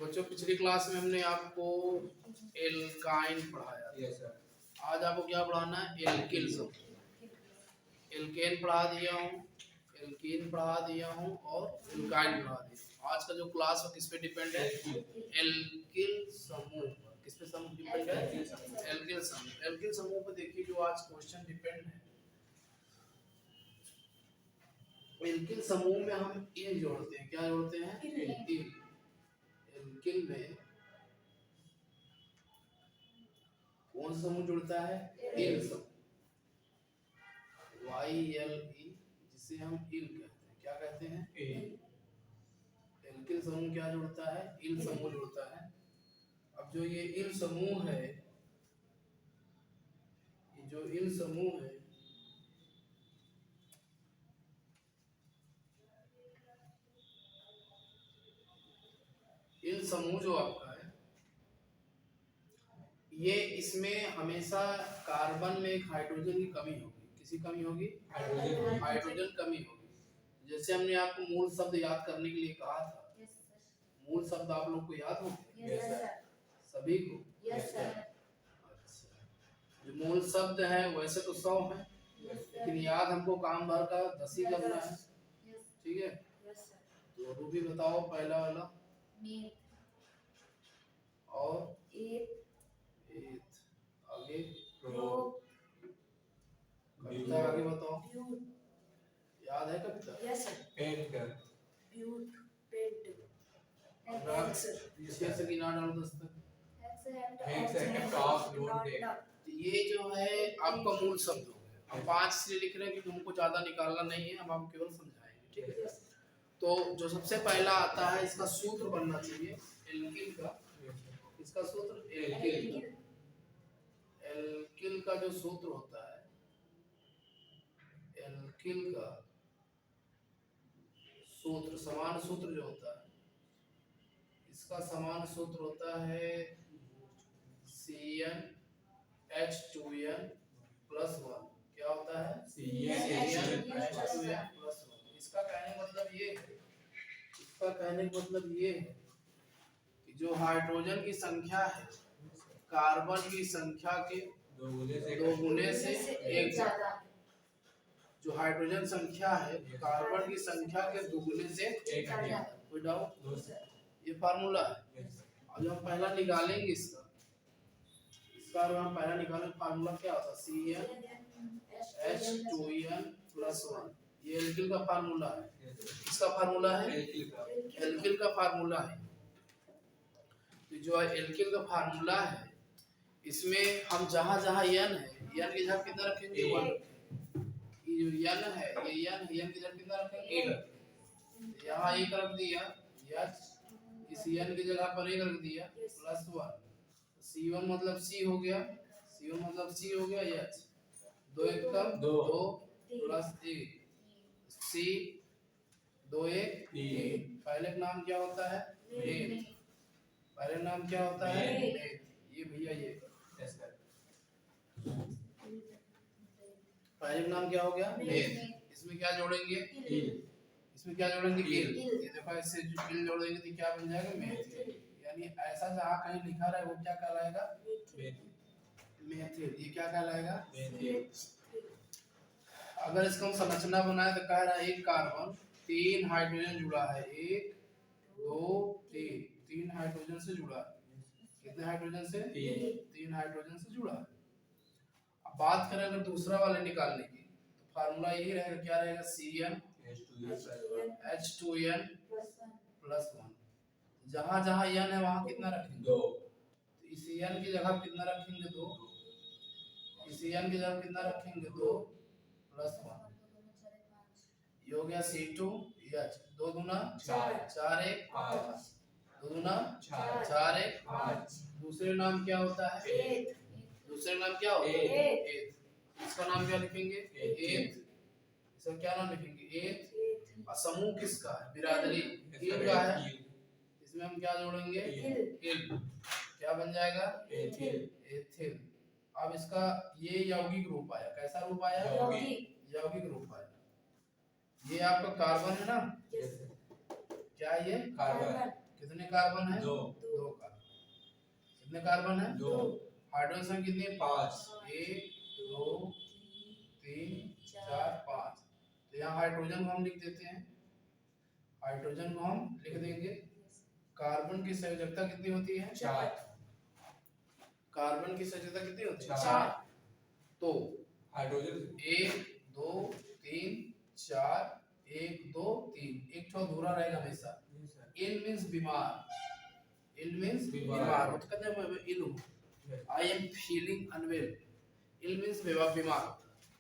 बच्चों पिछली क्लास में हमने आपको एल्काइन पढ़ाया था। Yes sir. आज आपको क्या पढ़ाना है? एल्किल समूह। एल्केन पढ़ा दिया हूँ, एल्कीन पढ़ा दिया हूँ और एल्काइन पढ़ा दिया हूँ। आज का जो क्लास है किस पे डिपेंड है? एल्किल समूह पर। किस पे समूह डिपेंड है? एल्किल समूह। एल्किल समूह पर देखिए जो आज क्वेश्चन डिपेंड है, एल्किल समूह में हम इन जोड़ते हैं। क्या जोड़ते हैं? इन। एल्किल में कौन सा समूह जुड़ता है? इल समूह। YLE, जिसे हम इल कहते हैं। क्या कहते हैं? एल्किल समूह क्या जुड़ता है? इल समूह जुड़ता है। अब जो ये इल समूह है, ये जो इल समूह है, इल समूह जो आपका है, ये इसमें हमेशा कार्बन में एक हाइड्रोजन की कमी होगी। किसी कमी होगी? हाइड्रोजन कमी होगी। जैसे हमने आपको मूल शब्द याद करने के लिए कहा था, मूल शब्द आप लोग को याद हो? सभी को? अच्छा, जो मूल शब्द है वैसे तो 100 है, लेकिन याद हमको काम भर का 10 ही करना है। ठीक है, तो रूबी बताओ पहला वाला। और आगे कविता, आगे बताओ। याद है कविता? विशेष की ना डालो दस्तक। ये जो है आपका मूल शब्द हो गया। हम 5 से लिख रहे हैं क्योंकि हमको ज्यादा निकालना नहीं है, हम आपको केवल समझाएंगे। ठीक है, तो जो सबसे पहला आता है, इसका सूत्र बनना चाहिए एल्किल का। इसका सूत्र एल्किल का जो सूत्र होता है, एल्किल का सूत्र, समान सूत्र जो होता है, इसका समान सूत्र होता है CnH2n + 1। क्या होता है? CnH2n + 1। इसका कहने का मतलब ये है, इसका कहने का मतलब ये है कि जो हाइड्रोजन की संख्या है कार्बन की संख्या के 2 गुने से 1 ज्यादा। जो हाइड्रोजन संख्या है कार्बन की संख्या के 2 गुने से 1 ज्यादा। कोई डाउट? ये फार्मूला है। अब हम पहला निकालेंगे इसका अगर हम पहला निकालें, फार्मूला क्या होता है? CnH2n + 1। ये एल्किल का फार्मूला है। किसका फार्मूला है? एल्किल का फार्मूला है। तो जो एल्किल का फार्मूला है, इसमें हम जहां जहां n है, n की जगह कितना रखेंगे? 1। ये जो n है, ये n है, n की जगह कितना रखेंगे? 1। यहाँ 1 रख दिया, इस n की जगह पर 1 रख दिया +1। C1 मतलब C हो गया, C1 मतलब C हो गया। H 2 1 कम 2 + 1 C 2 1 3। पहले का नाम क्या होता है? मेन। पहले नाम क्या होता है? मेन। ये भैया ये पहले नाम क्या हो गया? मेन। इसमें क्या जोड़ेंगे? इसमें क्या जोड़ेंगे? इल। ये देखो ऐसे इल जोड़ेंगे तो क्या बन जाएगा? मेथिल। यानी ऐसा जहाँ कहीं लिखा रहा है वो क्या कहलाएगा? मेथिल। ये क्या कहलाएगा? मेथिल। अगर इसका हम संरचना बनाए तो कह रहा है एक कार्बन 3 हाइड्रोजन जुड़ा है। 1 2 3, 3 हाइड्रोजन से जुड़ा है। कितने हाइड्रोजन से? 3 हाइड्रोजन से जुड़ा है। अब बात करें अगर दूसरा वाले निकालने की, तो फार्मूला यही रहेगा। क्या रहेगा? CnH2n + 1। जहां जहां n है वहां कितना रखेंगे? 2। तो इस n की जगह कितना रखेंगे? 2। इस n की जगह कितना रखेंगे? 2 + 1। ये हो गया C2H। 2 दूना 4, 4 1 5, 2 दूना 4 1 5। दूसरे नाम क्या होता है? दूसरे नाम क्या होता है? इसका नाम क्या लिखेंगे? एथ। इसका क्या नाम लिखेंगे? एथ। और समूह किसका है? बिरादरी इल का है। इसमें हम क्या जोड़ेंगे? इल। क्या बन जाएगा? एथिल। अब इसका ये यौगिक रूप आया। कैसा रूप आया? यौगिक रूप आया। ये आपका कार्बन है ना? क्या ये? कार्बन। कितने कार्बन है? दो। दो कार्बन। कितने कार्बन है? दो। हाइड्रोजन संख्या कितनी है? 5। 1 2 3 4 5। तो यहाँ हाइड्रोजन को हम लिख देते हैं, हाइड्रोजन को हम लिख देंगे। कार्बन की संयोजकता कितनी होती है? 4। कार्बन की संयोजकता कितनी होती है? 4। तो हाइड्रोजन 1 2 3 4 1 2 3, एक तो अधूरा रहेगा हमेशा। इल मींस बीमार, इल मींस बीमार, तो कहते हैं मैं इल हूं, I am feeling unwell. Ill means बीमार,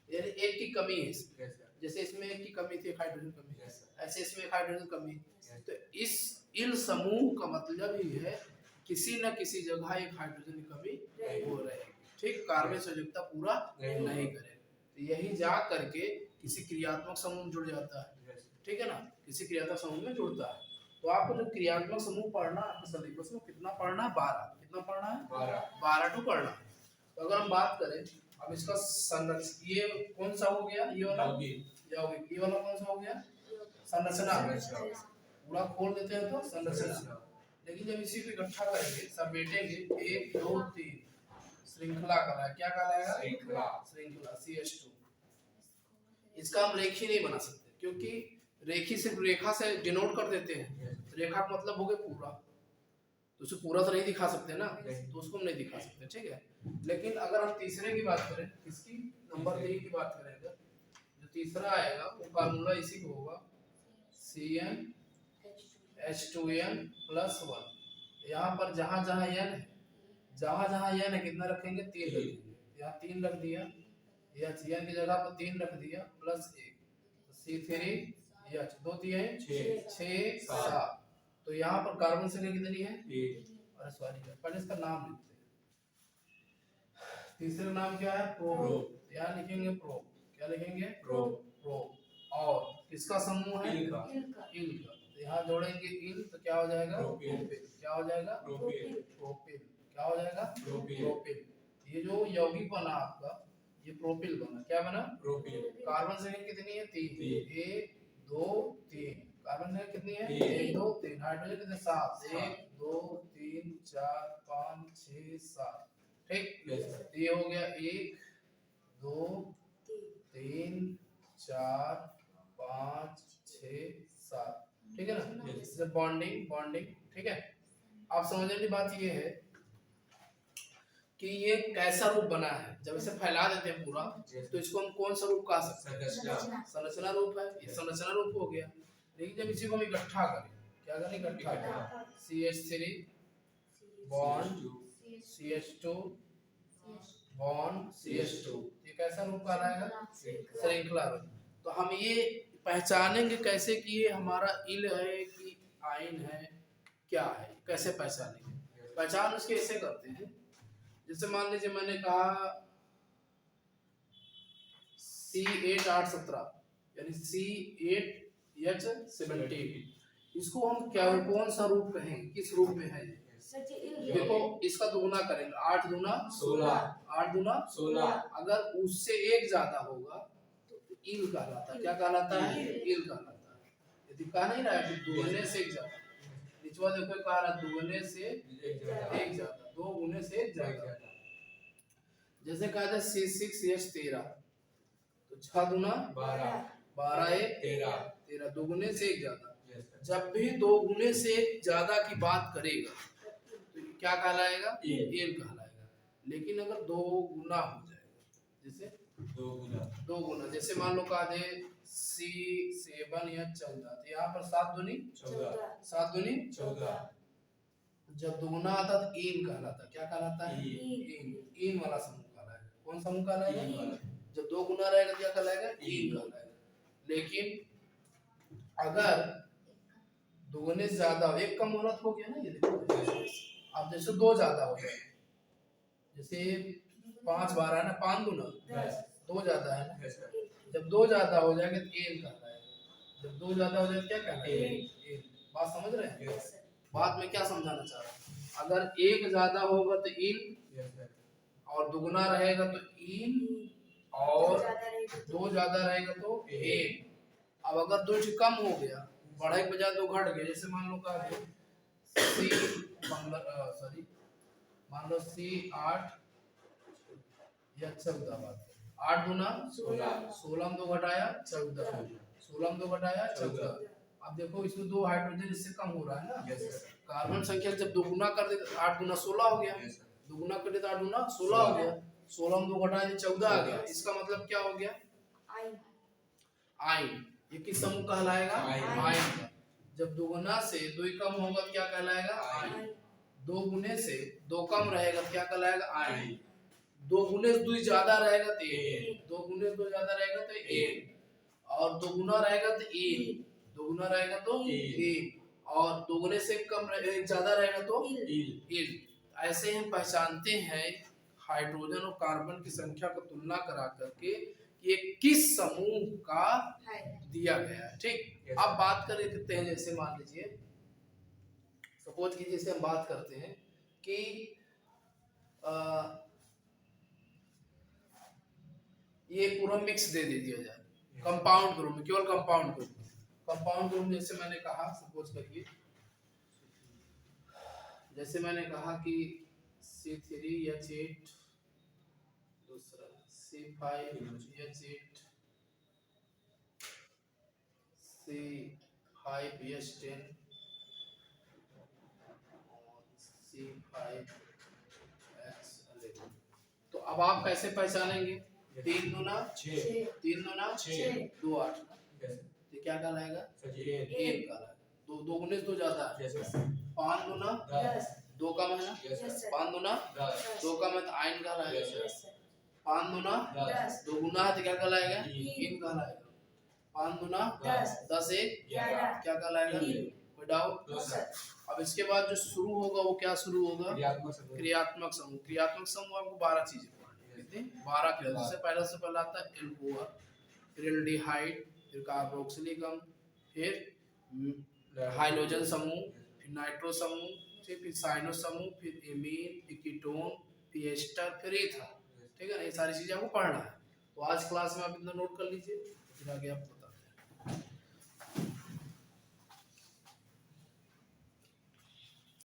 यानी एक की कमी है इसमें। जैसे इसमें एक की कमी थी, हाइड्रोजन कमी, ऐसे इसमें एक हाइड्रोजन कमी। तो इस इल समूह का मतलब ही है किसी न किसी जगह एक हाइड्रोजन की कमी हो रहेगी, ठीक, कार्बन संयोजकता पूरा नहीं करे, तो यही जा करके किसी क्रियात्मक समूह में जुड़ जाता है, ठीक है ना, किसी क्रियात्मक समूह में जुड़ता है। तो आपको जो क्रियात्मक समूह पढ़ना आपके सिलेबस में कितना पढ़ना है? 12। कितना पढ़ना है? 12 टू पढ़ना है। तो अगर हम बात करें अब इसका संरचना, ये कौन सा हो गया? ये वाला यौगिक, ये वाला कौन सा हो गया? संरचना। पूरा खोल देते हैं तो संरचना। लेकिन जब इसी को इकट्ठा करेंगे, सब बैठेंगे, 1 2 3, श्रृंखला कहलाएगा। क्या कहलाएगा? श्रृंखला। श्रृंखला CH2। इसका हम रेखी नहीं बना सकते, क्योंकि रेखी सिर्फ रेखा से डिनोट कर देते हैं, रेखा का मतलब हो गया पूरा, तो उसे पूरा तो नहीं दिखा सकते ना, तो उसको हम नहीं दिखा सकते, ठीक है। लेकिन अगर हम तीसरे की बात करें, किसकी? नंबर 3 की बात करें, जो तीसरा आएगा वो फार्मूला इसी को होगा, CnH2n+1। यहाँ पर जहाँ जहाँ n है, जहाँ जहाँ n है कितना रखेंगे? 3 रखेंगे। यहाँ 3 रख दिया, या Cn की जगह पर 3 रख दिया, +1, C3H, 2 दिए 6 7। तो यहाँ पर कार्बन संख्या कितनी है? 1। अरे सॉरी, पहले इसका नाम लिखते हैं। तीसरा नाम क्या है? प्रो। यहाँ लिखेंगे प्रो। क्या लिखेंगे? प्रो। प्रो। और किसका समूह है? इल का। तो यहाँ जोड़ेंगे इल, तो क्या हो जाएगा? प्रोपिल। क्या हो जाएगा? प्रोपिल। क्या हो जाएगा? प्रोपिल। ये जो यौगिक बना आपका, ये प्रोपिल बना। क्या बना? प्रोपिल। कार्बन संख्या कितनी है? 3। 1 2 3। कार्बन संख्या कितनी है? 1 2 3। हाइड्रोजन कितने? 7। 1 2 3 4 5 6 7, ठीक। ये हो गया 1 2 3 4 5 6 7, ठीक है ना। बॉन्डिंग, ठीक है। आप समझने की बात ये है कि ये कैसा रूप बना है। जब इसे फैला देते हैं पूरा, तो इसको हम कौन सा रूप कह सकते हैं? संरचना रूप है, ये संरचना रूप हो गया। लेकिन जब इसी को हम इकट्ठा करें, क्या करें? इकट्ठा, CH3 bond CH2 bond CH2, ये कैसा रूप कहलाएगा? श्रृंखला रूप। तो हम ये पहचानेंगे कैसे कि ये हमारा इल है कि आयन है, क्या है, कैसे पहचानेंगे? पहचान उसके ऐसे करते हैं, जैसे मान लीजिए मैंने कहा C8H17 यानी C8H17, इसको हम क्या, कौन सा रूप कहेंगे? किस रूप में है? देखो इसका दुगुना करेंगे, 8 दूना 16, 8 दूना 16। अगर उससे एक ज्यादा होगा तो इल कहलाता है। क्या कहलाता है? इल कहलाता है। यदि कहा नहीं रहा है दुगने से एक ज्यादा, निचवा देखो कह रहा दुगने से एक ज्यादा, 2 गुने से एक ज्यादा। जैसे कहा था C6H13, तो 6 दूना 12, 12 1 13, दोगुने से एक ज्यादा। जब भी 2 गुने से एक ज्यादा की बात करेगा तो क्या कहलाएगा? इल कहलाएगा। लेकिन अगर 2 गुना हो जाएगा, जैसे 2 गुना, जैसे मान लो कहा दे C7H14, तो यहाँ पर 7 दूनी 14, 7 दूनी 14। जब दुगुना आता तो इन कहलाता। क्या कहलाता है? इन वाला समूह कहलाएगा। कौन समूह कहलाएगा? जब 2 गुना रहेगा तो क्या कहलाएगा? इन कहलाएगा। लेकिन अगर दुगने से ज्यादा, एक कम होना हो गया ना, ये देखो अब जैसे 2 ज्यादा हो गया, जैसे 5 12 है ना, 5 दूना 2 ज्यादा है ना, जब 2 ज्यादा हो जाएगा तो इन कहलाएगा। जब 2 ज्यादा हो जाएगा क्या कहलाएगा? बात समझ रहे हैं? बात में क्या समझाना चाह रहा हूँ? अगर 1 ज्यादा होगा तो इन, और दुगुना रहेगा तो इन, और 2 ज्यादा रहेगा तो इन। अब अगर 2 कम हो गया, बढ़े के बजाय 2 घट गया, जैसे मान लो कहा सी सॉरी मान लो सी 8 या 14 बात 8 दूना 16 में 2 घटाया 14 16 में 2 घटाया 14। अब देखो इसमें 2 हाइड्रोजन इससे कम हो रहा है ना। कार्बन संख्या जब दोगुना कर दे 8 दूना 16 हो गया, दोगुना कर दे तो 8 दूना 16 हो गया, 16 में 2 घटाया तो 14 आ गया। इसका मतलब क्या हो गया? आयन। ये किस समूह कहलाएगा? आयन का। जब दोगुना से 2 कम होगा तो क्या कहलाएगा? आयन। 2 गुने से 2 कम रहेगा तो क्या कहलाएगा? आयन। 2 गुने से 2 ज्यादा रहेगा तो एन, 2 गुने से 2 ज्यादा रहेगा तो एन, और 2 गुना रहेगा तो एन, 2 गुना रहेगा तो एन, और 2 गुने से कम ज्यादा रहेगा तो एन। ऐसे हम पहचानते हैं हाइड्रोजन और कार्बन की संख्या को तुलना करा करके ये किस समूह का दिया गया है। ठीक। अब बात करते हैं, जैसे मान लीजिए सपोज कीजिए जैसे हम बात करते हैं कि ये पूरा मिक्स दे दिया जाए कंपाउंड ग्रुप में, केवल कंपाउंड ग्रुप। कंपाउंड ग्रुप जैसे मैंने कहा, सपोज करिए जैसे मैंने कहा कि C3H8, दूसरा C5H8, C5H10, C5H11। तो अब आप कैसे पहचानेंगे? 3 दूना 6, 3 दूना 6, 2 8, ये क्या कहलाएगा? एन कहलाएगा। 2 गुने से 2 ज्यादा है। 5 दूना 2 कम है ना, 5 दूना 2 कम है तो आयन कहलाएगा। 5 दूना 2 गुना है तो क्या कहलाएगा? एन कहलाएगा। 5 दूना 10 1 क्या कहलाएगा? कोई डाउट? अब इसके बाद जो शुरू होगा वो क्या शुरू होगा? क्रियात्मक समूह। क्रियात्मक समूह आपको 12 चीजें पढ़नी है। कितनी? 12 क्रिया। सबसे पहला आता है एल्कोहल, फिर एल्डिहाइड, फिर कार्बोक्सिलिक, फिर हाइड्रोजन समूह, फिर नाइट्रो समूह, फिर साइनो समूह, फिर एमीन, फिर कीटोन, फिर एस्टर, फिर ईथर। ठीक है ना, ये सारी चीजें आपको पढ़ना है। तो आज क्लास में आप इतना नोट कर लीजिए, फिर आगे आप